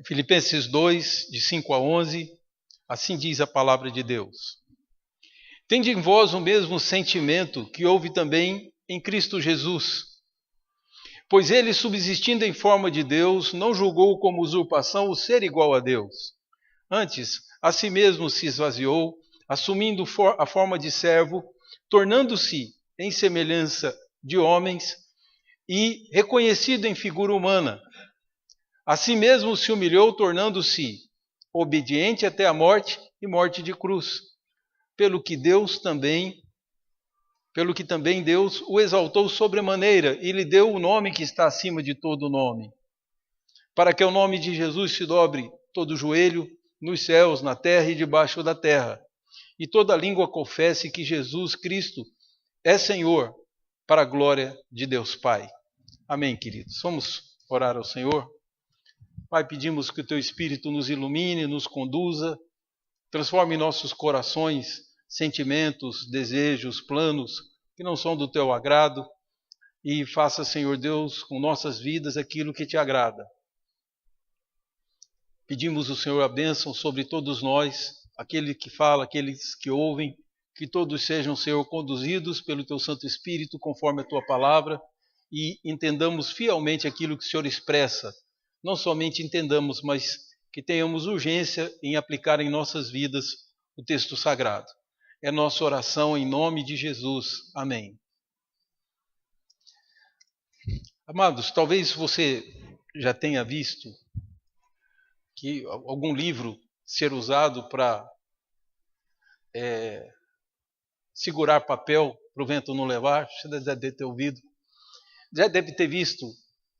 Filipenses 2, de 5 a 11, assim diz a palavra de Deus. Tende em vós o mesmo sentimento que houve também em Cristo Jesus. Pois ele, subsistindo em forma de Deus, não julgou como usurpação o ser igual a Deus. Antes, a si mesmo se esvaziou, assumindo a forma de servo, tornando-se em semelhança de homens e reconhecido em figura humana. A si mesmo se humilhou, tornando-se obediente até a morte e morte de cruz. Pelo que também Deus o exaltou sobremaneira e lhe deu o nome que está acima de todo nome, para que ao nome de Jesus se dobre todo joelho nos céus, na terra e debaixo da terra, e toda língua confesse que Jesus Cristo é Senhor, para a glória de Deus Pai. Amém, queridos. Vamos orar ao Senhor? Pai, pedimos que o Teu Espírito nos ilumine, nos conduza, transforme nossos corações, sentimentos, desejos, planos que não são do Teu agrado e faça, Senhor Deus, com nossas vidas aquilo que Te agrada. Pedimos o Senhor a bênção sobre todos nós, aquele que fala, aqueles que ouvem, que todos sejam, Senhor, conduzidos pelo Teu Santo Espírito conforme a Tua palavra e entendamos fielmente aquilo que o Senhor expressa. Não somente entendamos, mas que tenhamos urgência em aplicar em nossas vidas o texto sagrado. É nossa oração em nome de Jesus. Amém. Amados, talvez você já tenha visto que algum livro ser usado para segurar papel para o vento não levar. Você já deve ter ouvido. Já deve ter visto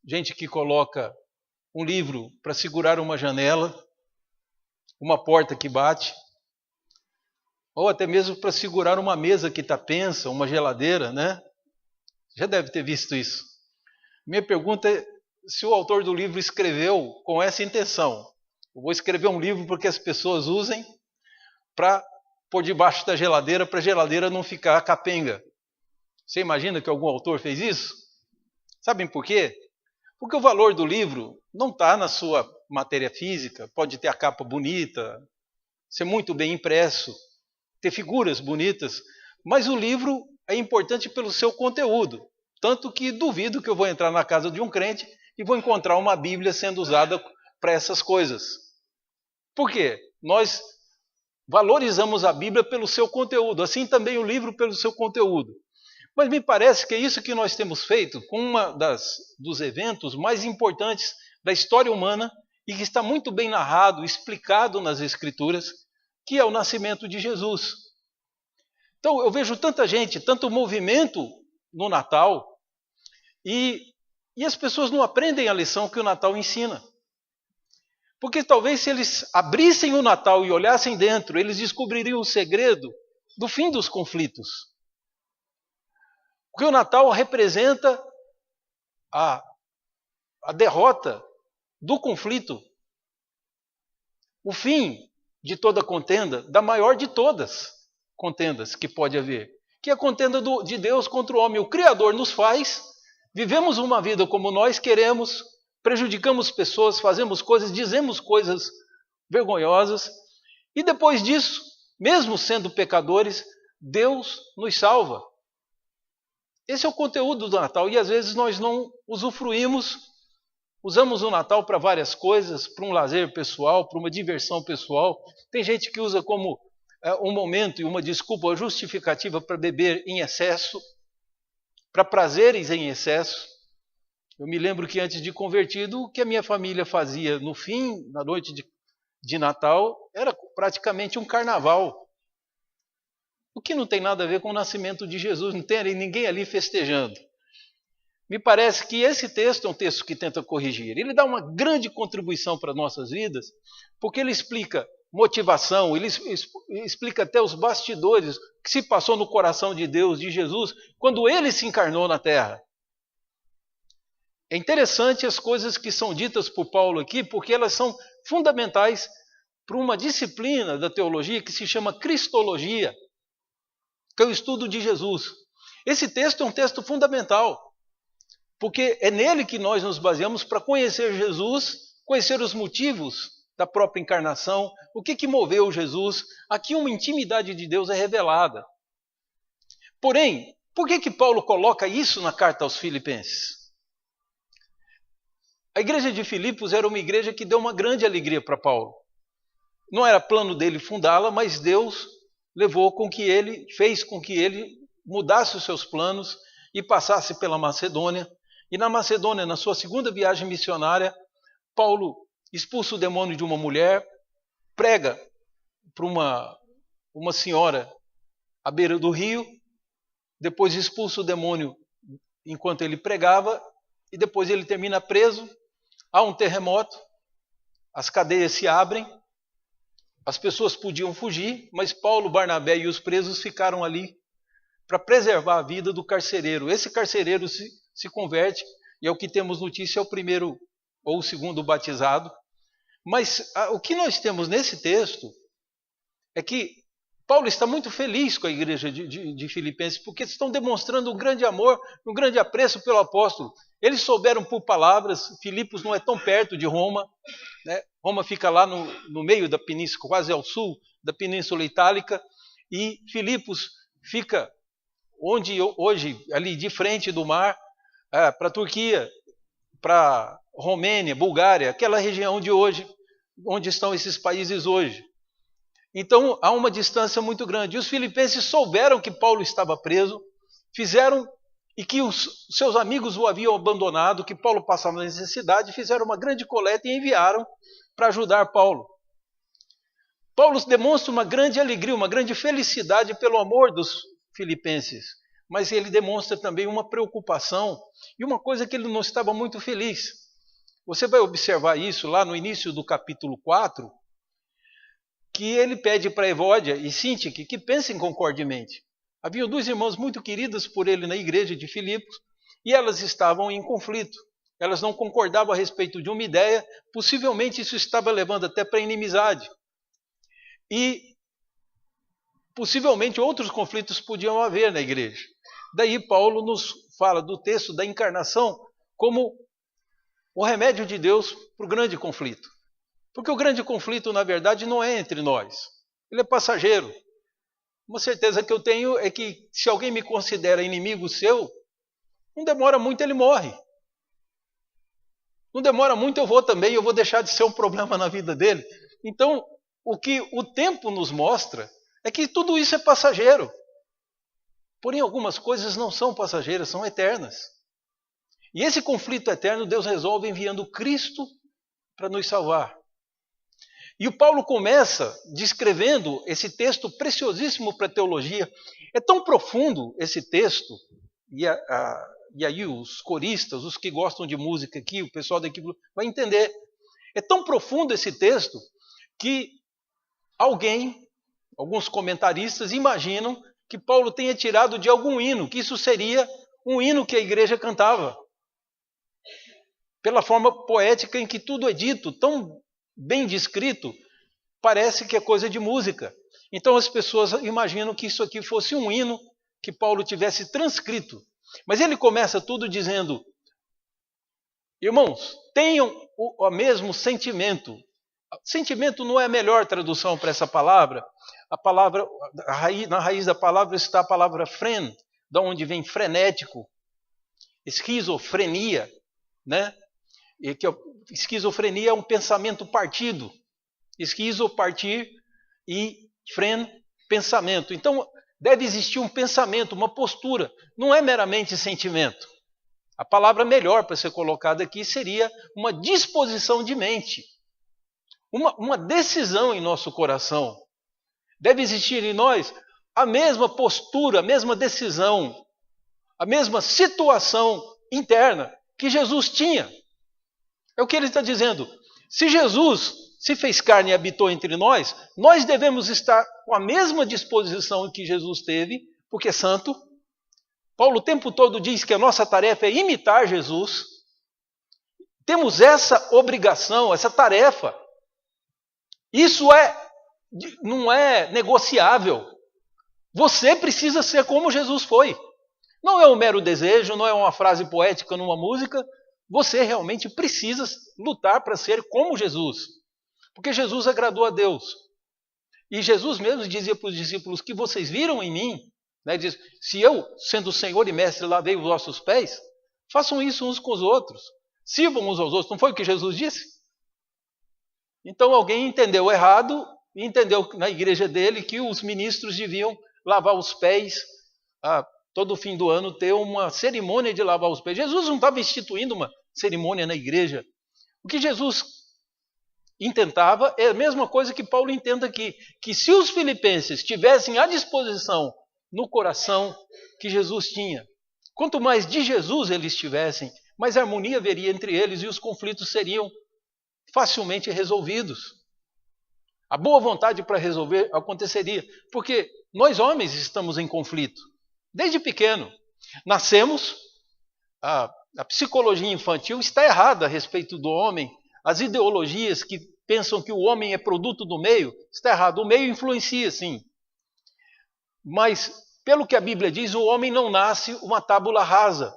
gente que coloca um livro para segurar uma janela, uma porta que bate, ou até mesmo para segurar uma mesa que está pensa, uma geladeira, né? Já deve ter visto isso. Minha pergunta é se o autor do livro escreveu com essa intenção. Eu vou escrever um livro porque as pessoas usem para pôr debaixo da geladeira, para a geladeira não ficar capenga. Você imagina que algum autor fez isso? Sabem por quê? Porque o valor do livro não está na sua matéria física, pode ter a capa bonita, ser muito bem impresso, ter figuras bonitas, mas o livro é importante pelo seu conteúdo. Tanto que duvido que eu vou entrar na casa de um crente e vou encontrar uma Bíblia sendo usada para essas coisas. Por quê? Nós valorizamos a Bíblia pelo seu conteúdo, assim também o livro pelo seu conteúdo. Mas me parece que é isso que nós temos feito com dos eventos mais importantes da história humana e que está muito bem narrado, explicado nas Escrituras, que é o nascimento de Jesus. Então eu vejo tanta gente, tanto movimento no Natal e as pessoas não aprendem a lição que o Natal ensina. Porque talvez se eles abrissem o Natal e olhassem dentro, eles descobririam o segredo do fim dos conflitos. Porque o Natal representa a derrota do conflito, o fim de toda contenda, da maior de todas contendas que pode haver, que é a contenda de Deus contra o homem. O Criador nos faz, vivemos uma vida como nós queremos, prejudicamos pessoas, fazemos coisas, dizemos coisas vergonhosas, e depois disso, mesmo sendo pecadores, Deus nos salva. Esse é o conteúdo do Natal e às vezes nós não usufruímos, usamos o Natal para várias coisas, para um lazer pessoal, para uma diversão pessoal. Tem gente que usa como um momento e uma desculpa, uma justificativa para beber em excesso, para prazeres em excesso. Eu me lembro que antes de convertido, o que a minha família fazia no fim, na noite de Natal, era praticamente um carnaval. O que não tem nada a ver com o nascimento de Jesus, não tem ninguém ali festejando. Me parece que esse texto é um texto que tenta corrigir. Ele dá uma grande contribuição para as nossas vidas, porque ele explica motivação, ele explica até os bastidores que se passou no coração de Deus, de Jesus, quando ele se encarnou na terra. É interessante as coisas que são ditas por Paulo aqui, porque elas são fundamentais para uma disciplina da teologia que se chama Cristologia, que é o estudo de Jesus. Esse texto é um texto fundamental, porque é nele que nós nos baseamos para conhecer Jesus conhecer os motivos da própria encarnação, o que moveu Jesus. Aqui uma intimidade de Deus é revelada. Porém, por que Paulo coloca isso na carta aos Filipenses? A igreja de Filipos era uma igreja que deu uma grande alegria para Paulo. Não era plano dele fundá-la, mas Deus fez com que ele mudasse os seus planos e passasse pela Macedônia. E na Macedônia, na sua segunda viagem missionária, Paulo expulsa o demônio de uma mulher, prega para uma senhora à beira do rio, depois expulsa o demônio enquanto ele pregava, e depois ele termina preso. Há um terremoto, as cadeias se abrem, as pessoas podiam fugir, mas Paulo, Barnabé e os presos ficaram ali para preservar a vida do carcereiro. Esse carcereiro se converte, e é o que temos notícia, é o primeiro ou o segundo batizado. Mas o que nós temos nesse texto é que Paulo está muito feliz com a igreja de Filipenses, porque estão demonstrando um grande amor, um grande apreço pelo apóstolo. Eles souberam por palavras. Filipos não é tão perto de Roma, né? Roma fica lá no meio da península, quase ao sul da Península Itálica, e Filipos fica hoje ali de frente do mar, para a Turquia, para Romênia, Bulgária, aquela região de hoje, onde estão esses países hoje. Então há uma distância muito grande. E os filipenses souberam que Paulo estava preso, fizeram, e que os seus amigos o haviam abandonado, que Paulo passava necessidade, fizeram uma grande coleta e enviaram para ajudar Paulo. Paulo demonstra uma grande alegria, uma grande felicidade pelo amor dos filipenses, mas ele demonstra também uma preocupação e uma coisa que ele não estava muito feliz. Você vai observar isso lá no início do capítulo 4, que ele pede para Evódia e Síntique que pensem concordemente. Havia duas irmãs muito queridas por ele na igreja de Filipos, e elas estavam em conflito. Elas não concordavam a respeito de uma ideia, possivelmente isso estava levando até para inimizade. E possivelmente outros conflitos podiam haver na igreja. Daí Paulo nos fala do texto da encarnação como o remédio de Deus para o grande conflito. Porque o grande conflito, na verdade, não é entre nós. Ele é passageiro. Uma certeza que eu tenho é que se alguém me considera inimigo seu, não demora muito, ele morre. Não demora muito, eu vou deixar de ser um problema na vida dele. Então, o que o tempo nos mostra é que tudo isso é passageiro. Porém, algumas coisas não são passageiras, são eternas. E esse conflito eterno Deus resolve enviando Cristo para nos salvar. E o Paulo começa descrevendo esse texto preciosíssimo para a teologia. É tão profundo esse texto, e aí os coristas, os que gostam de música aqui, o pessoal da equipe vai entender. É tão profundo esse texto que alguns comentaristas imaginam que Paulo tenha tirado de algum hino, que isso seria um hino que a igreja cantava. Pela forma poética em que tudo é dito, tão bem descrito, parece que é coisa de música. Então as pessoas imaginam que isso aqui fosse um hino que Paulo tivesse transcrito. Mas ele começa tudo dizendo: irmãos, tenham o mesmo sentimento. Sentimento não é a melhor tradução para essa palavra. Na raiz da palavra está a palavra fren, da onde vem frenético, esquizofrenia, né? E que esquizofrenia é um pensamento partido. Esquizo, partir, e fren, pensamento. Então, deve existir um pensamento, uma postura. Não é meramente sentimento. A palavra melhor para ser colocada aqui seria uma disposição de mente. Uma decisão em nosso coração. Deve existir em nós a mesma postura, a mesma decisão, a mesma situação interna que Jesus tinha. É o que ele está dizendo. Se Jesus se fez carne e habitou entre nós, nós devemos estar com a mesma disposição que Jesus teve, porque é santo. Paulo o tempo todo diz que a nossa tarefa é imitar Jesus. Temos essa obrigação, essa tarefa. Isso não é negociável. Você precisa ser como Jesus foi. Não é um mero desejo, não é uma frase poética numa música, você realmente precisa lutar para ser como Jesus. Porque Jesus agradou a Deus. E Jesus mesmo dizia para os discípulos: que vocês viram em mim, né? Diz, se eu, sendo Senhor e Mestre, lavei os vossos pés, façam isso uns com os outros. Sirvam uns aos outros. Não foi o que Jesus disse? Então alguém entendeu errado e entendeu na igreja dele que os ministros deviam lavar os pés, todo fim do ano ter uma cerimônia de lavar os pés. Jesus não estava instituindo uma cerimônia na igreja. O que Jesus intentava é a mesma coisa que Paulo entende aqui, que se os filipenses tivessem à disposição no coração que Jesus tinha, quanto mais de Jesus eles tivessem, mais harmonia haveria entre eles e os conflitos seriam facilmente resolvidos. A boa vontade para resolver aconteceria, porque nós homens estamos em conflito, desde pequeno. Nascemos, a psicologia infantil está errada a respeito do homem, as ideologias que pensam que o homem é produto do meio, está errado. O meio influencia, sim. Mas, pelo que a Bíblia diz, o homem não nasce uma tábula rasa,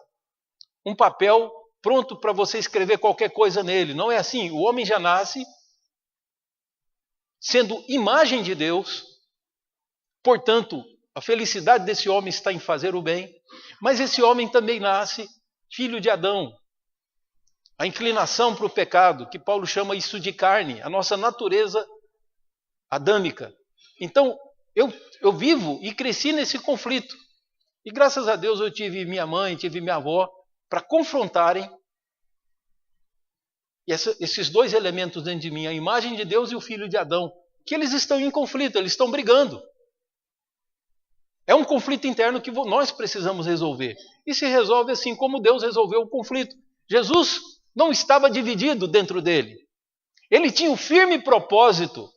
um papel pronto para você escrever qualquer coisa nele. Não é assim. O homem já nasce sendo imagem de Deus, portanto, a felicidade desse homem está em fazer o bem, mas esse homem também nasce filho de Adão. A inclinação para o pecado, que Paulo chama isso de carne, a nossa natureza adâmica. Então, eu vivo e cresci nesse conflito. E graças a Deus eu tive minha mãe, tive minha avó, para confrontarem esses dois elementos dentro de mim, a imagem de Deus e o filho de Adão, que eles estão em conflito, eles estão brigando. É um conflito interno que nós precisamos resolver. E se resolve assim como Deus resolveu o conflito. Jesus não estava dividido dentro dele. Ele tinha o firme propósito,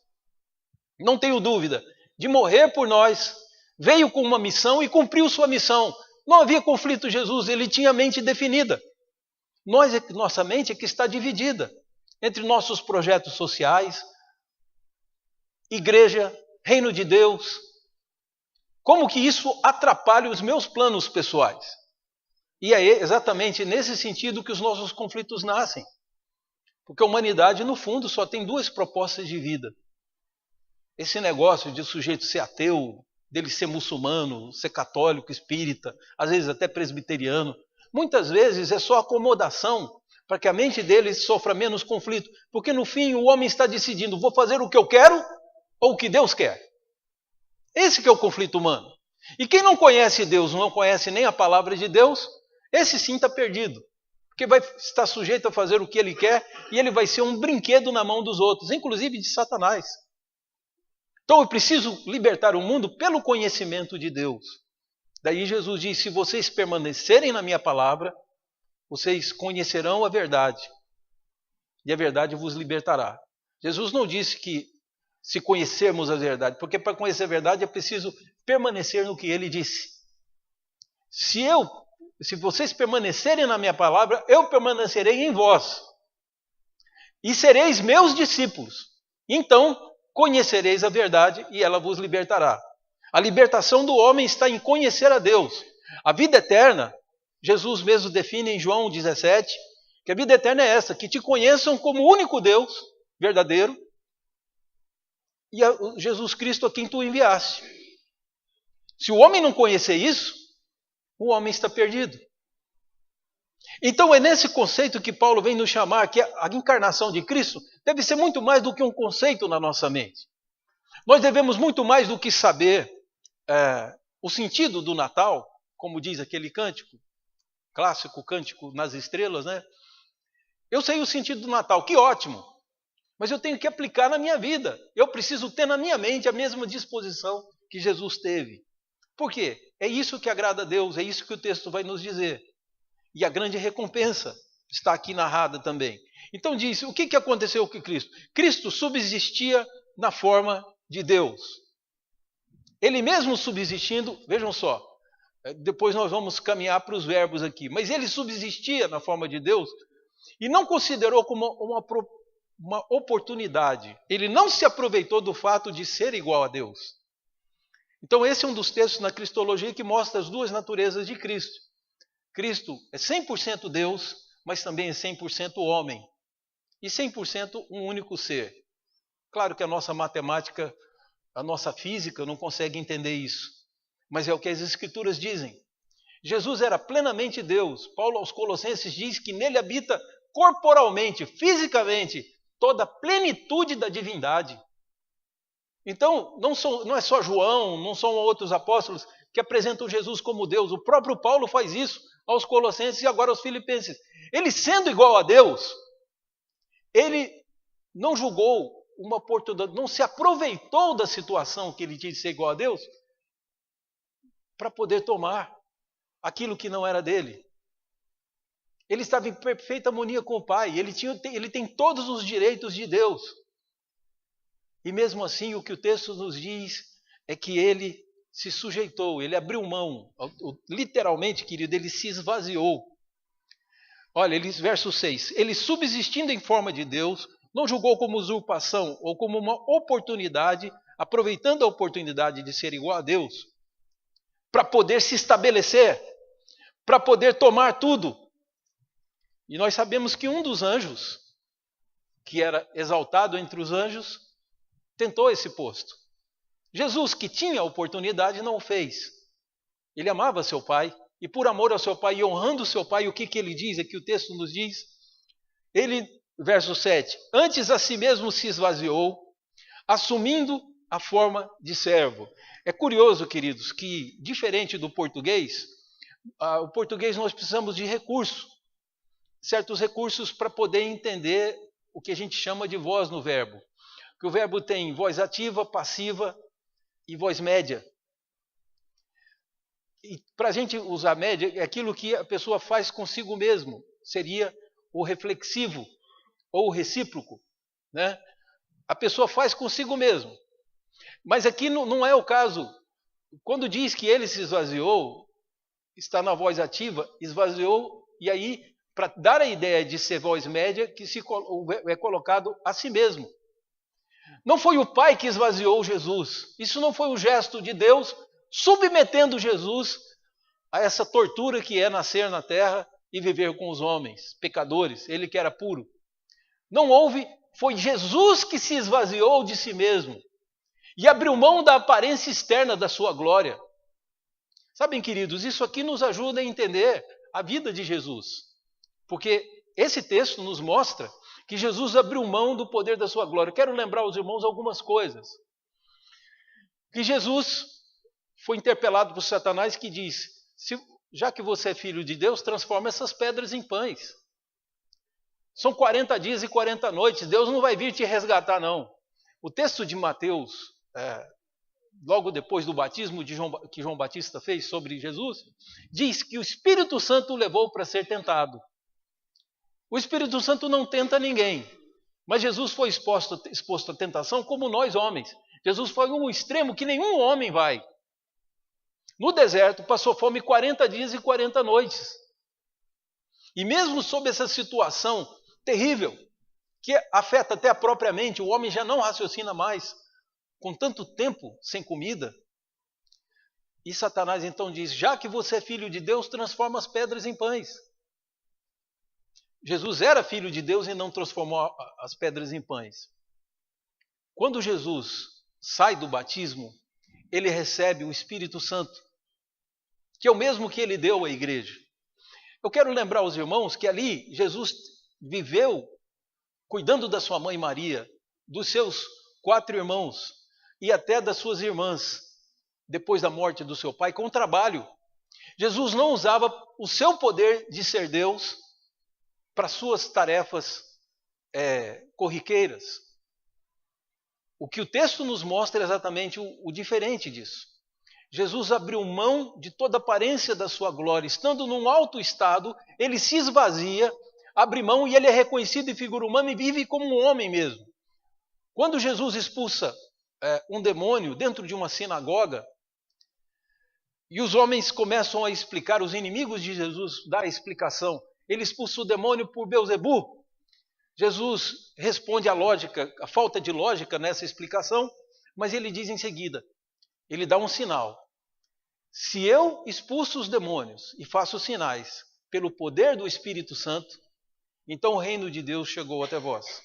não tenho dúvida, de morrer por nós. Veio com uma missão e cumpriu sua missão. Não havia conflito Jesus, ele tinha a mente definida. Nossa mente é que está dividida entre nossos projetos sociais, igreja, reino de Deus. Como que isso atrapalha os meus planos pessoais? E é exatamente nesse sentido que os nossos conflitos nascem. Porque a humanidade, no fundo, só tem duas propostas de vida. Esse negócio de o sujeito ser ateu, dele ser muçulmano, ser católico, espírita, às vezes até presbiteriano, muitas vezes é só acomodação para que a mente dele sofra menos conflito. Porque no fim o homem está decidindo, vou fazer o que eu quero ou o que Deus quer. Esse que é o conflito humano. E quem não conhece Deus, não conhece nem a palavra de Deus, esse sim está perdido. Porque vai estar sujeito a fazer o que ele quer e ele vai ser um brinquedo na mão dos outros, inclusive de Satanás. Então eu preciso libertar o mundo pelo conhecimento de Deus. Daí Jesus diz, se vocês permanecerem na minha palavra, vocês conhecerão a verdade. E a verdade vos libertará. Jesus não disse que se conhecermos a verdade, porque para conhecer a verdade é preciso permanecer no que ele disse. Se vocês permanecerem na minha palavra, eu permanecerei em vós. E sereis meus discípulos. Então, conhecereis a verdade e ela vos libertará. A libertação do homem está em conhecer a Deus. A vida eterna, Jesus mesmo define em João 17, que a vida eterna é essa, que te conheçam como o único Deus verdadeiro e Jesus Cristo a quem tu enviaste. Se o homem não conhecer isso, o homem está perdido. Então é nesse conceito que Paulo vem nos chamar, que a encarnação de Cristo deve ser muito mais do que um conceito na nossa mente. Nós devemos muito mais do que saber o sentido do Natal, como diz aquele cântico, clássico cântico nas estrelas, né? Eu sei o sentido do Natal, que ótimo, mas eu tenho que aplicar na minha vida. Eu preciso ter na minha mente a mesma disposição que Jesus teve. Por quê? É isso que agrada a Deus, é isso que o texto vai nos dizer. E a grande recompensa está aqui narrada também. Então diz, o que aconteceu com Cristo? Cristo subsistia na forma de Deus. Ele mesmo subsistindo, vejam só, depois nós vamos caminhar para os verbos aqui, mas ele subsistia na forma de Deus e não considerou como uma oportunidade. Ele não se aproveitou do fato de ser igual a Deus. Então esse é um dos textos na Cristologia que mostra as duas naturezas de Cristo. Cristo é 100% Deus, mas também é 100% homem e 100% um único ser. Claro que a nossa matemática, a nossa física não consegue entender isso, mas é o que as Escrituras dizem. Jesus era plenamente Deus. Paulo aos Colossenses diz que nele habita corporalmente, fisicamente, toda a plenitude da divindade. Então, não é só João, não são outros apóstolos que apresentam Jesus como Deus. O próprio Paulo faz isso aos Colossenses e agora aos Filipenses. Ele sendo igual a Deus, ele não julgou uma oportunidade, não se aproveitou da situação que ele tinha de ser igual a Deus para poder tomar aquilo que não era dele. Ele estava em perfeita harmonia com o Pai, ele tem todos os direitos de Deus. E mesmo assim, o que o texto nos diz é que ele se sujeitou, ele abriu mão, literalmente, querido, ele se esvaziou. Olha, verso 6, ele subsistindo em forma de Deus, não julgou como usurpação ou como uma oportunidade, aproveitando a oportunidade de ser igual a Deus, para poder se estabelecer, para poder tomar tudo. E nós sabemos que um dos anjos, que era exaltado entre os anjos, tentou esse posto. Jesus, que tinha a oportunidade, não o fez. Ele amava seu pai, e por amor ao seu pai e honrando seu pai, o que ele diz? É que o texto nos diz, ele, verso 7, antes a si mesmo se esvaziou, assumindo a forma de servo. É curioso, queridos, que diferente do português, o português nós precisamos de recurso, certos recursos para poder entender o que a gente chama de voz no verbo. Que o verbo tem voz ativa, passiva e voz média. E para a gente usar média, é aquilo que a pessoa faz consigo mesmo. Seria o reflexivo ou o recíproco, né? A pessoa faz consigo mesmo. Mas aqui não é o caso. Quando diz que ele se esvaziou, está na voz ativa, esvaziou, e aí, para dar a ideia de ser voz média, que é colocado a si mesmo. Não foi o Pai que esvaziou Jesus. Isso não foi um gesto de Deus submetendo Jesus a essa tortura que é nascer na terra e viver com os homens, pecadores, ele que era puro. Não houve, foi Jesus que se esvaziou de si mesmo e abriu mão da aparência externa da sua glória. Sabem, queridos, isso aqui nos ajuda a entender a vida de Jesus, porque esse texto nos mostra que Jesus abriu mão do poder da sua glória. Quero lembrar aos irmãos algumas coisas. Que Jesus foi interpelado por Satanás que diz, já que você é filho de Deus, transforma essas pedras em pães. São 40 dias e 40 noites, Deus não vai vir te resgatar não. O texto de Mateus, logo depois do batismo que João Batista fez sobre Jesus, diz que o Espírito Santo o levou para ser tentado. O Espírito Santo não tenta ninguém, mas Jesus foi exposto à tentação como nós homens. Jesus foi um extremo que nenhum homem vai. No deserto, passou fome 40 dias e 40 noites. E mesmo sob essa situação terrível, que afeta até a própria mente, o homem já não raciocina mais, com tanto tempo sem comida. E Satanás então diz, já que você é filho de Deus, transforma as pedras em pães. Jesus era filho de Deus e não transformou as pedras em pães. Quando Jesus sai do batismo, ele recebe o Espírito Santo, que é o mesmo que ele deu à igreja. Eu quero lembrar aos irmãos que ali Jesus viveu cuidando da sua mãe Maria, dos seus 4 irmãos e até das suas irmãs, depois da morte do seu pai, com trabalho. Jesus não usava o seu poder de ser Deus para suas tarefas corriqueiras. O que o texto nos mostra é exatamente o diferente disso. Jesus abriu mão de toda a aparência da sua glória. Estando num alto estado, ele se esvazia, abre mão e ele é reconhecido em figura humana e vive como um homem mesmo. Quando Jesus expulsa um demônio dentro de uma sinagoga, e os homens começam a explicar, os inimigos de Jesus dão a explicação, ele expulsa o demônio por Belzebu. Jesus responde a falta de lógica nessa explicação, mas ele diz em seguida, ele dá um sinal. Se eu expulso os demônios e faço sinais pelo poder do Espírito Santo, então o reino de Deus chegou até vós.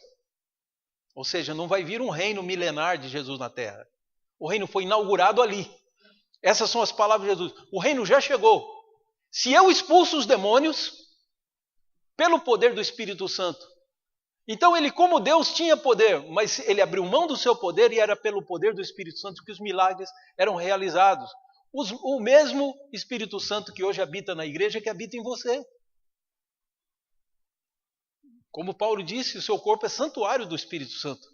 Ou seja, não vai vir um reino milenar de Jesus na terra. O reino foi inaugurado ali. Essas são as palavras de Jesus. O reino já chegou. Se eu expulso os demônios, pelo poder do Espírito Santo. Então ele, como Deus, tinha poder, mas ele abriu mão do seu poder e era pelo poder do Espírito Santo que os milagres eram realizados. O mesmo Espírito Santo que hoje habita na igreja, que habita em você. Como Paulo disse, o seu corpo é santuário do Espírito Santo.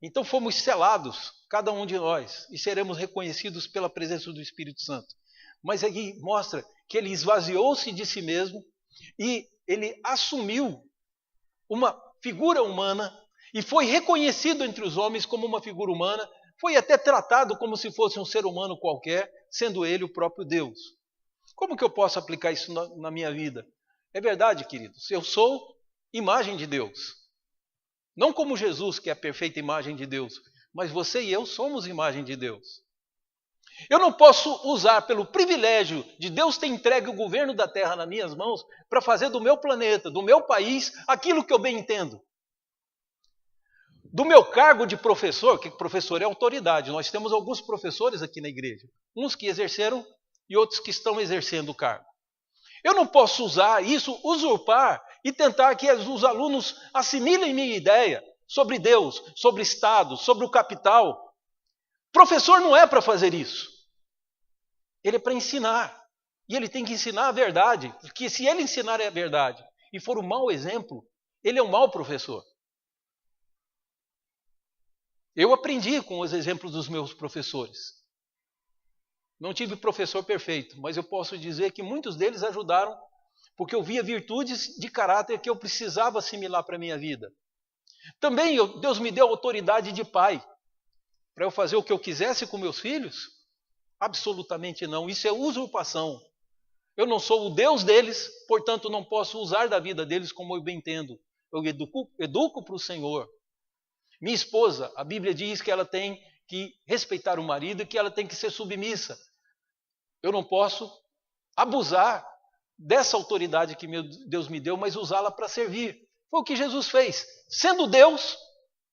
Então fomos selados, cada um de nós, e seremos reconhecidos pela presença do Espírito Santo. Mas aí mostra que ele esvaziou-se de si mesmo e ele assumiu uma figura humana e foi reconhecido entre os homens como uma figura humana, foi até tratado como se fosse um ser humano qualquer, sendo ele o próprio Deus. Como que eu posso aplicar isso na minha vida? É verdade, queridos, eu sou imagem de Deus. Não como Jesus, que é a perfeita imagem de Deus, mas você e eu somos imagem de Deus. Eu não posso usar pelo privilégio de Deus ter entregue o governo da terra nas minhas mãos para fazer do meu planeta, do meu país, aquilo que eu bem entendo. Do meu cargo de professor, que professor é autoridade, nós temos alguns professores aqui na igreja, uns que exerceram e outros que estão exercendo o cargo. Eu não posso usar isso, usurpar e tentar que os alunos assimilem minha ideia sobre Deus, sobre Estado, sobre o capital. Professor não é para fazer isso. Ele é para ensinar. E ele tem que ensinar a verdade. Porque se ele ensinar a verdade e for um mau exemplo, ele é um mau professor. Eu aprendi com os exemplos dos meus professores. Não tive professor perfeito, mas eu posso dizer que muitos deles ajudaram, porque eu via virtudes de caráter que eu precisava assimilar para a minha vida. Também Deus me deu autoridade de pai, para eu fazer o que eu quisesse com meus filhos? Absolutamente não, isso é usurpação. Eu não sou o Deus deles, portanto não posso usar da vida deles como eu bem entendo. Eu educo para o Senhor. Minha esposa, a Bíblia diz que ela tem que respeitar o marido e que ela tem que ser submissa. Eu não posso abusar dessa autoridade que Deus me deu, mas usá-la para servir. Foi o que Jesus fez. Sendo Deus,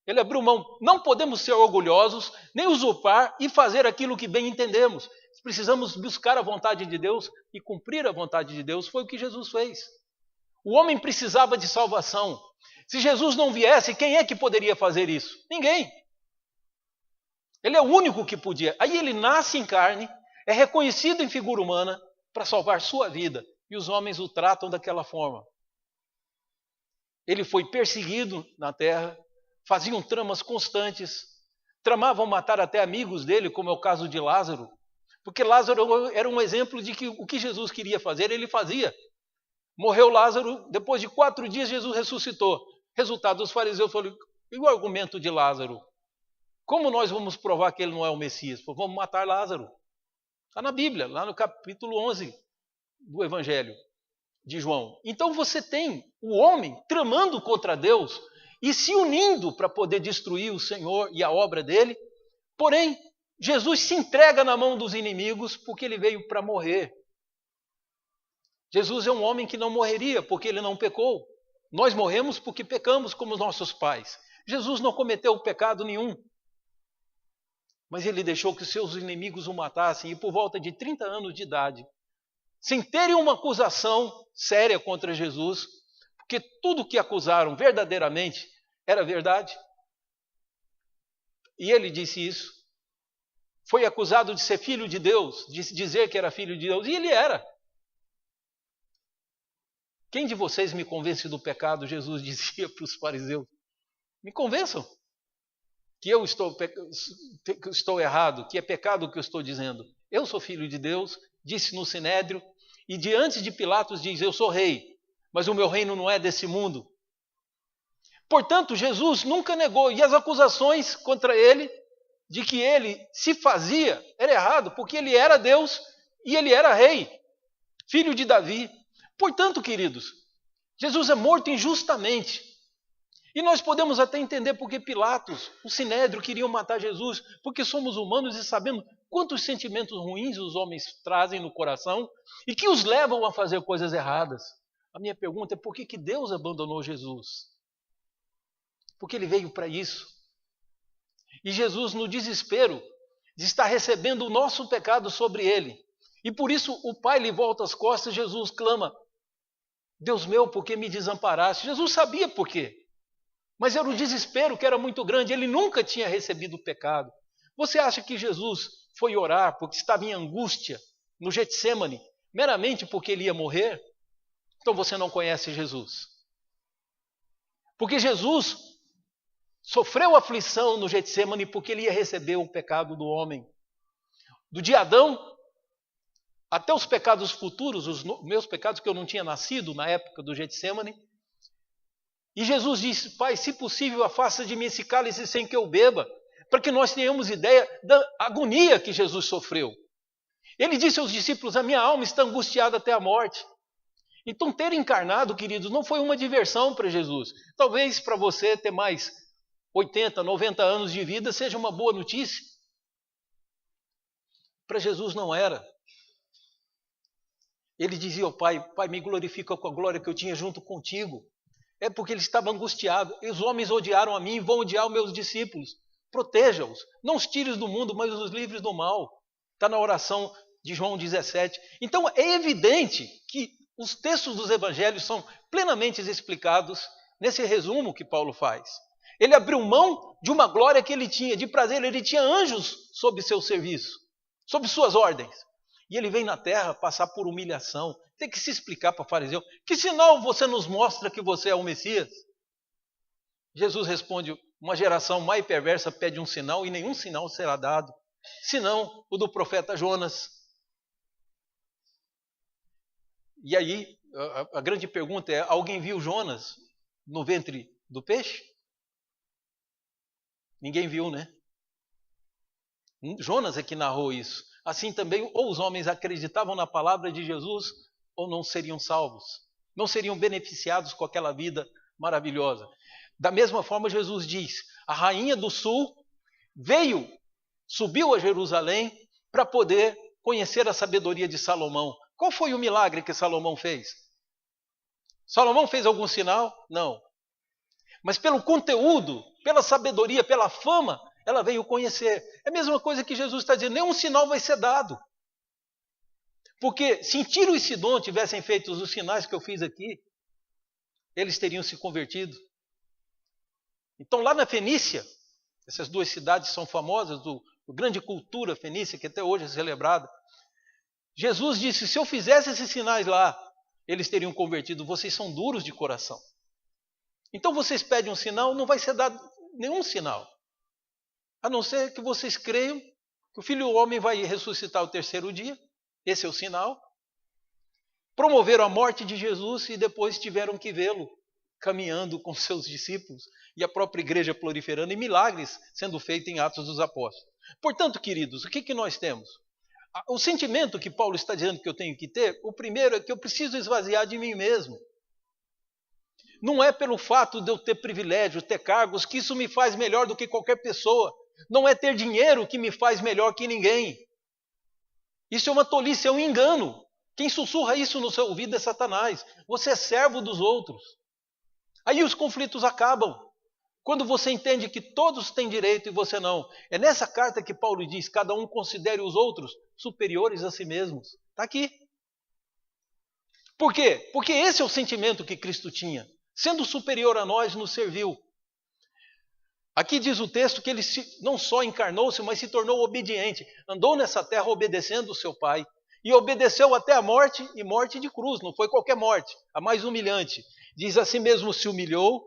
ele abriu mão. Não podemos ser orgulhosos, nem usurpar e fazer aquilo que bem entendemos. Precisamos buscar a vontade de Deus e cumprir a vontade de Deus. Foi o que Jesus fez. O homem precisava de salvação. Se Jesus não viesse, quem é que poderia fazer isso? Ninguém. Ele é o único que podia. Aí ele nasce em carne, é reconhecido em figura humana para salvar sua vida. E os homens o tratam daquela forma. Ele foi perseguido na terra, faziam tramas constantes, tramavam matar até amigos dele, como é o caso de Lázaro. Porque Lázaro era um exemplo de que o que Jesus queria fazer, ele fazia. Morreu Lázaro, depois de 4 dias Jesus ressuscitou. Resultado, os fariseus falaram, e o argumento de Lázaro? Como nós vamos provar que ele não é o Messias? Vamos matar Lázaro. Está na Bíblia, lá no capítulo 11 do Evangelho de João. Então você tem o homem tramando contra Deus e se unindo para poder destruir o Senhor e a obra dele. Porém, Jesus se entrega na mão dos inimigos porque ele veio para morrer. Jesus é um homem que não morreria porque ele não pecou. Nós morremos porque pecamos como os nossos pais. Jesus não cometeu pecado nenhum. Mas ele deixou que seus inimigos o matassem e por volta de 30 anos de idade, sem terem uma acusação séria contra Jesus, porque tudo que acusaram verdadeiramente era verdade. E ele disse isso. Foi acusado de ser filho de Deus, de dizer que era filho de Deus, e ele era. Quem de vocês me convence do pecado? Jesus dizia para os fariseus. Me convençam que eu estou errado, que é pecado o que eu estou dizendo. Eu sou filho de Deus, disse no Sinédrio, e diante de Pilatos diz, eu sou rei, mas o meu reino não é desse mundo. Portanto, Jesus nunca negou, e as acusações contra ele, de que ele se fazia, era errado, porque ele era Deus e ele era rei, filho de Davi. Portanto, queridos, Jesus é morto injustamente. E nós podemos até entender porque Pilatos, o Sinédrio, queriam matar Jesus, porque somos humanos e sabemos quantos sentimentos ruins os homens trazem no coração e que os levam a fazer coisas erradas. A minha pergunta é por que Deus abandonou Jesus? Porque ele veio para isso. E Jesus, no desespero de estar recebendo o nosso pecado sobre ele, e por isso o Pai lhe volta as costas, Jesus clama: Deus meu, por que me desamparaste? Jesus sabia por quê, mas era o desespero que era muito grande, ele nunca tinha recebido o pecado. Você acha que Jesus foi orar porque estava em angústia no Getsêmani, meramente porque ele ia morrer? Então você não conhece Jesus. Porque Jesus sofreu aflição no Getsêmani porque ele ia receber o pecado do homem. Do de Adão até os pecados futuros, os meus pecados que eu não tinha nascido na época do Getsêmani. E Jesus disse: Pai, se possível, afasta de mim esse cálice sem que eu beba, para que nós tenhamos ideia da agonia que Jesus sofreu. Ele disse aos discípulos: a minha alma está angustiada até a morte. Então ter encarnado, queridos, não foi uma diversão para Jesus. Talvez para você ter mais 80, 90 anos de vida seja uma boa notícia. Para Jesus não era. Ele dizia ao Pai: Pai, me glorifica com a glória que eu tinha junto contigo. É porque ele estava angustiado. E os homens odiaram a mim e vão odiar os meus discípulos. Proteja-os. Não os tires do mundo, mas os livres do mal. Está na oração de João 17. Então é evidente que os textos dos evangelhos são plenamente explicados nesse resumo que Paulo faz. Ele abriu mão de uma glória que ele tinha, de prazer. Ele tinha anjos sob seu serviço, sob suas ordens. E ele vem na terra passar por humilhação, tem que se explicar para o fariseu: que sinal você nos mostra que você é o Messias? Jesus responde: uma geração má e perversa pede um sinal e nenhum sinal será dado, senão o do profeta Jonas. E aí, a grande pergunta é: alguém viu Jonas no ventre do peixe? Ninguém viu, né? Jonas é que narrou isso. Assim também, ou os homens acreditavam na palavra de Jesus, ou não seriam salvos. Não seriam beneficiados com aquela vida maravilhosa. Da mesma forma, Jesus diz: a rainha do sul subiu a Jerusalém para poder conhecer a sabedoria de Salomão. Qual foi o milagre que Salomão fez? Salomão fez algum sinal? Não. Mas pelo conteúdo, pela sabedoria, pela fama, ela veio conhecer. É a mesma coisa que Jesus está dizendo: nenhum sinal vai ser dado. Porque se Tiro e Sidom tivessem feito os sinais que eu fiz aqui, eles teriam se convertido. Então lá na Fenícia, essas duas cidades são famosas, do grande cultura fenícia, que até hoje é celebrada. Jesus disse: se eu fizesse esses sinais lá, eles teriam convertido. Vocês são duros de coração. Então vocês pedem um sinal, não vai ser dado nenhum sinal. A não ser que vocês creiam que o Filho do Homem vai ressuscitar ao terceiro dia. Esse é o sinal. Promoveram a morte de Jesus e depois tiveram que vê-lo caminhando com seus discípulos e a própria igreja proliferando e milagres sendo feitos em Atos dos Apóstolos. Portanto, queridos, o que nós temos? O sentimento que Paulo está dizendo que eu tenho que ter, o primeiro é que eu preciso esvaziar de mim mesmo. Não é pelo fato de eu ter privilégio, ter cargos, que isso me faz melhor do que qualquer pessoa. Não é ter dinheiro que me faz melhor que ninguém. Isso é uma tolice, é um engano. Quem sussurra isso no seu ouvido é Satanás. Você é servo dos outros. Aí os conflitos acabam. Quando você entende que todos têm direito e você não. É nessa carta que Paulo diz: cada um considere os outros superiores a si mesmos. Está aqui. Por quê? Porque esse é o sentimento que Cristo tinha. Sendo superior a nós, nos serviu. Aqui diz o texto que ele não só encarnou-se, mas se tornou obediente. Andou nessa terra obedecendo o seu Pai. E obedeceu até a morte, e morte de cruz. Não foi qualquer morte, a mais humilhante. Diz: assim mesmo se humilhou,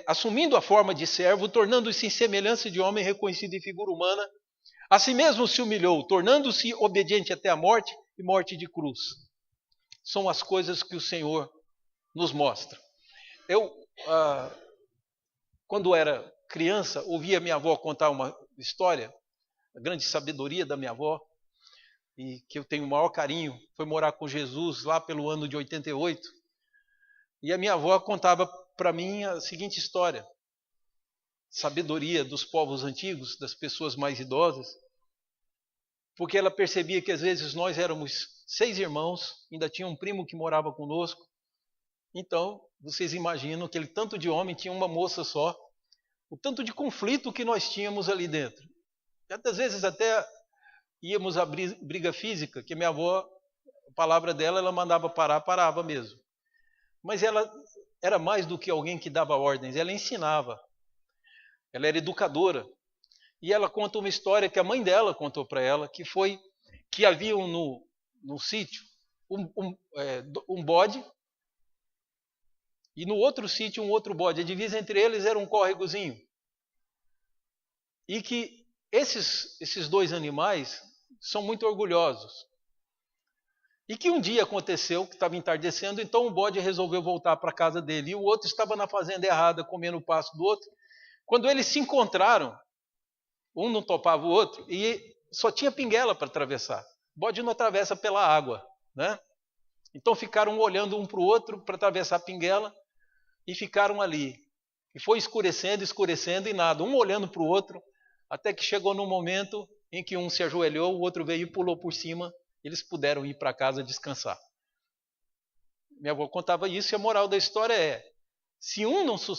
assumindo a forma de servo, tornando-se em semelhança de homem reconhecido em figura humana. Assim mesmo se humilhou, tornando-se obediente até a morte, e morte de cruz. São as coisas que o Senhor nos mostra. Eu, quando era criança, ouvia minha avó contar uma história, a grande sabedoria da minha avó, e que eu tenho o maior carinho. Foi morar com Jesus lá pelo ano de 88. E a minha avó contava para mim a seguinte história: sabedoria dos povos antigos, das pessoas mais idosas, porque ela percebia que às vezes nós éramos 6 irmãos, ainda tinha um primo que morava conosco, Então, vocês imaginam que aquele tanto de homem tinha uma moça só, o tanto de conflito que nós tínhamos ali dentro. E às vezes até íamos a briga física, que minha avó, a palavra dela, ela mandava parar, parava mesmo. Mas ela era mais do que alguém que dava ordens, ela ensinava. Ela era educadora. E ela conta uma história que a mãe dela contou para ela, que foi que havia no sítio um bode, e no outro sítio um outro bode. A divisa entre eles era um córregozinho. E que esses dois animais são muito orgulhosos. E que um dia aconteceu, que estava entardecendo, então o bode resolveu voltar para a casa dele. E o outro estava na fazenda errada, comendo o pasto do outro. Quando eles se encontraram, um não topava o outro, e só tinha pinguela para atravessar. O bode não atravessa pela água, né? Então ficaram olhando um para o outro para atravessar a pinguela, e ficaram ali. E foi escurecendo, escurecendo, e nada. Um olhando para o outro, até que chegou num momento em que um se ajoelhou, o outro veio e pulou por cima. Eles puderam ir para casa descansar. Minha avó contava isso, e a moral da história é: se um não se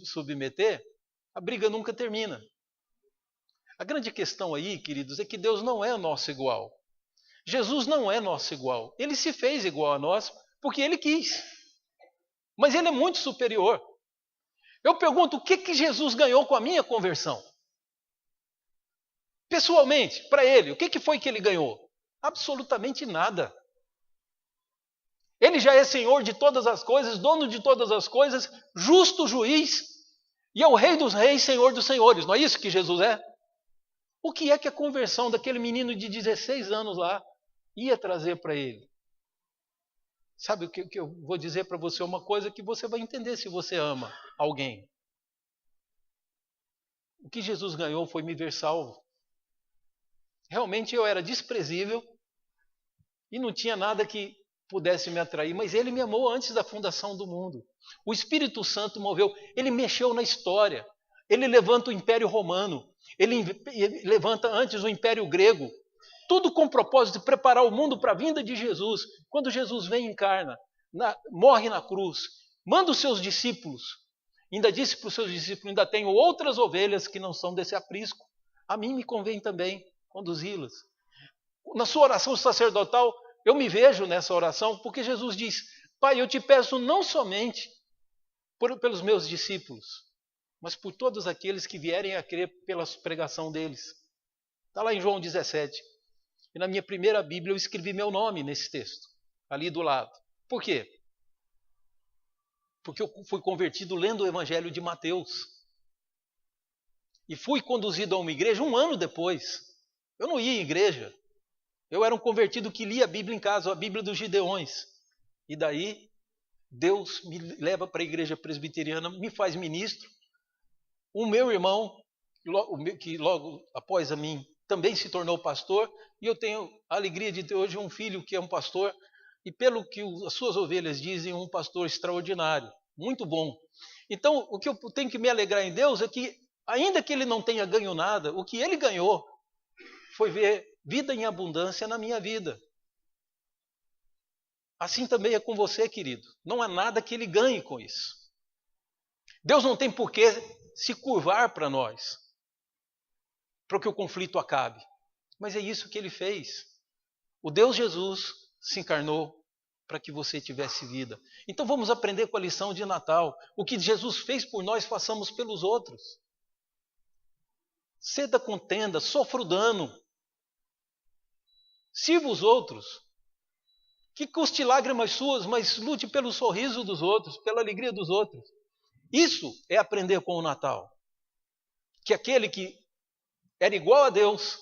submeter, a briga nunca termina. A grande questão aí, queridos, é que Deus não é nosso igual. Jesus não é nosso igual. Ele se fez igual a nós porque Ele quis. Mas Ele é muito superior. Eu pergunto, o que Jesus ganhou com a minha conversão? Pessoalmente, para Ele, o que foi que Ele ganhou? Absolutamente nada. Ele já é Senhor de todas as coisas, dono de todas as coisas, justo juiz, e é o Rei dos reis, Senhor dos senhores. Não é isso que Jesus é? O que é que a conversão daquele menino de 16 anos lá ia trazer para ele? Sabe o que eu vou dizer para você? Uma coisa que você vai entender se você ama alguém. O que Jesus ganhou foi me ver salvo. Realmente eu era desprezível e não tinha nada que pudesse me atrair, mas Ele me amou antes da fundação do mundo. O Espírito Santo moveu, Ele mexeu na história. Ele levanta o Império Romano, Ele levanta antes o Império Grego, tudo com o propósito de preparar o mundo para a vinda de Jesus. Quando Jesus vem e encarna, morre na cruz, manda os seus discípulos, ainda disse para os seus discípulos: ainda tenho outras ovelhas que não são desse aprisco, a mim me convém também conduzi-las. Na sua oração sacerdotal, eu me vejo nessa oração, porque Jesus diz: Pai, eu te peço não somente pelos meus discípulos, mas por todos aqueles que vierem a crer pela pregação deles. Está lá em João 17. E na minha primeira Bíblia eu escrevi meu nome nesse texto, ali do lado. Por quê? Porque eu fui convertido lendo o Evangelho de Mateus. E fui conduzido a uma igreja um ano depois. Eu não ia em igreja. Eu era um convertido que lia a Bíblia em casa, a Bíblia dos Gideões. E daí, Deus me leva para a igreja presbiteriana, me faz ministro. O meu irmão, que logo após a mim, também se tornou pastor. E eu tenho a alegria de ter hoje um filho que é um pastor. E pelo que as suas ovelhas dizem, um pastor extraordinário. Muito bom. Então, o que eu tenho que me alegrar em Deus é que, ainda que ele não tenha ganho nada, o que ele ganhou foi ver vida em abundância na minha vida. Assim também é com você, querido. Não há nada que ele ganhe com isso. Deus não tem por que se curvar para nós, para que o conflito acabe. Mas é isso que ele fez. O Deus Jesus se encarnou para que você tivesse vida. Então vamos aprender com a lição de Natal. O que Jesus fez por nós, façamos pelos outros. Ceda contenda, sofra o dano. Sirva os outros. Que custe lágrimas suas, mas lute pelo sorriso dos outros, pela alegria dos outros. Isso é aprender com o Natal. Que aquele que era igual a Deus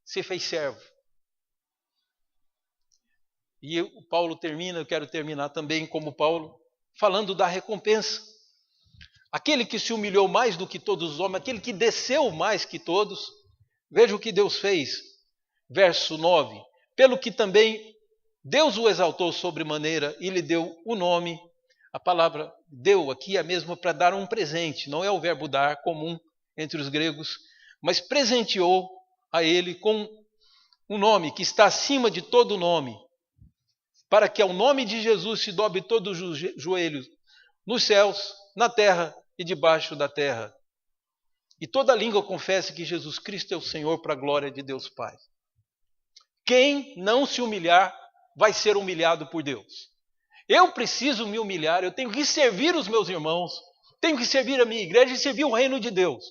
se fez servo. E o Paulo termina, eu quero terminar também como Paulo, falando da recompensa. Aquele que se humilhou mais do que todos os homens, aquele que desceu mais que todos, veja o que Deus fez. Verso 9. Pelo que também Deus o exaltou sobremaneira e lhe deu o nome. A palavra deu aqui é a mesma para dar um presente, não é o verbo dar comum entre os gregos, mas presenteou a ele com um nome que está acima de todo nome, para que ao nome de Jesus se dobre todos os joelhos, nos céus, na terra e debaixo da terra. E toda língua confesse que Jesus Cristo é o Senhor, para a glória de Deus Pai. Quem não se humilhar vai ser humilhado por Deus. Eu preciso me humilhar, eu tenho que servir os meus irmãos, tenho que servir a minha igreja e servir o reino de Deus.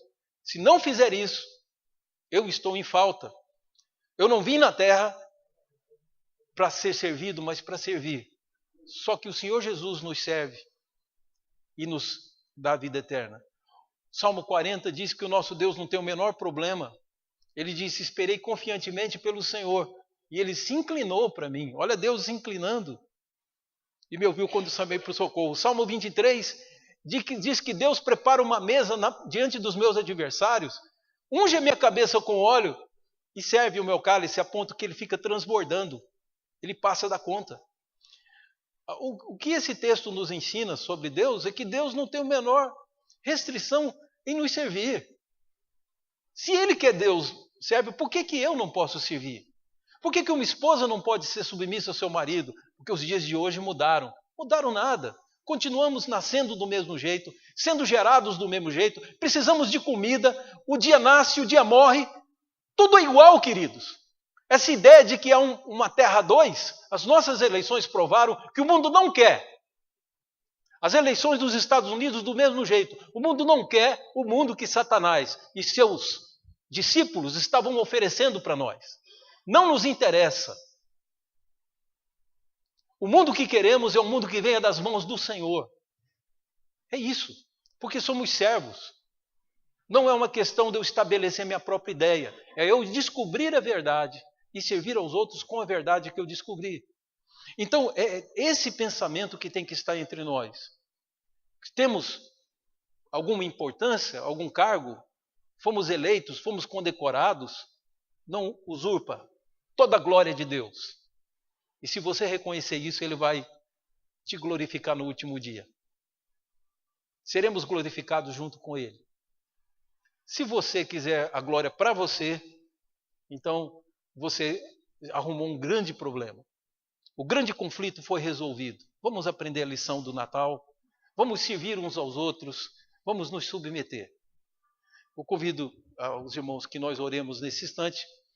Se não fizer isso, eu estou em falta. Eu não vim na terra para ser servido, mas para servir. Só que o Senhor Jesus nos serve e nos dá a vida eterna. Salmo 40 diz que o nosso Deus não tem o menor problema. Ele disse: esperei confiantemente pelo Senhor, e Ele se inclinou para mim. Olha Deus se inclinando. E me ouviu quando chamei para o socorro. Salmo 23 diz que Deus prepara uma mesa diante dos meus adversários, unge a minha cabeça com óleo e serve o meu cálice a ponto que ele fica transbordando. Ele passa da conta. O que esse texto nos ensina sobre Deus é que Deus não tem a menor restrição em nos servir. Se Ele que é Deus serve, por que eu não posso servir? Por que uma esposa não pode ser submissa ao seu marido? Porque os dias de hoje mudaram. Mudaram nada. Continuamos nascendo do mesmo jeito, sendo gerados do mesmo jeito, precisamos de comida, o dia nasce, o dia morre, tudo é igual, queridos. Essa ideia de que há uma terra 2, as nossas eleições provaram que o mundo não quer. As eleições dos Estados Unidos do mesmo jeito. O mundo não quer o mundo que Satanás e seus discípulos estavam oferecendo para nós. Não nos interessa. O mundo que queremos é um mundo que venha das mãos do Senhor. É isso. Porque somos servos. Não é uma questão de eu estabelecer minha própria ideia. É eu descobrir a verdade e servir aos outros com a verdade que eu descobri. Então, é esse pensamento que tem que estar entre nós. Temos alguma importância, algum cargo, fomos eleitos, fomos condecorados, não usurpa toda a glória de Deus. E se você reconhecer isso, Ele vai te glorificar no último dia. Seremos glorificados junto com Ele. Se você quiser a glória para você, então você arrumou um grande problema. O grande conflito foi resolvido. Vamos aprender a lição do Natal. Vamos servir uns aos outros. Vamos nos submeter. Eu convido aos irmãos que nós oremos nesse instante.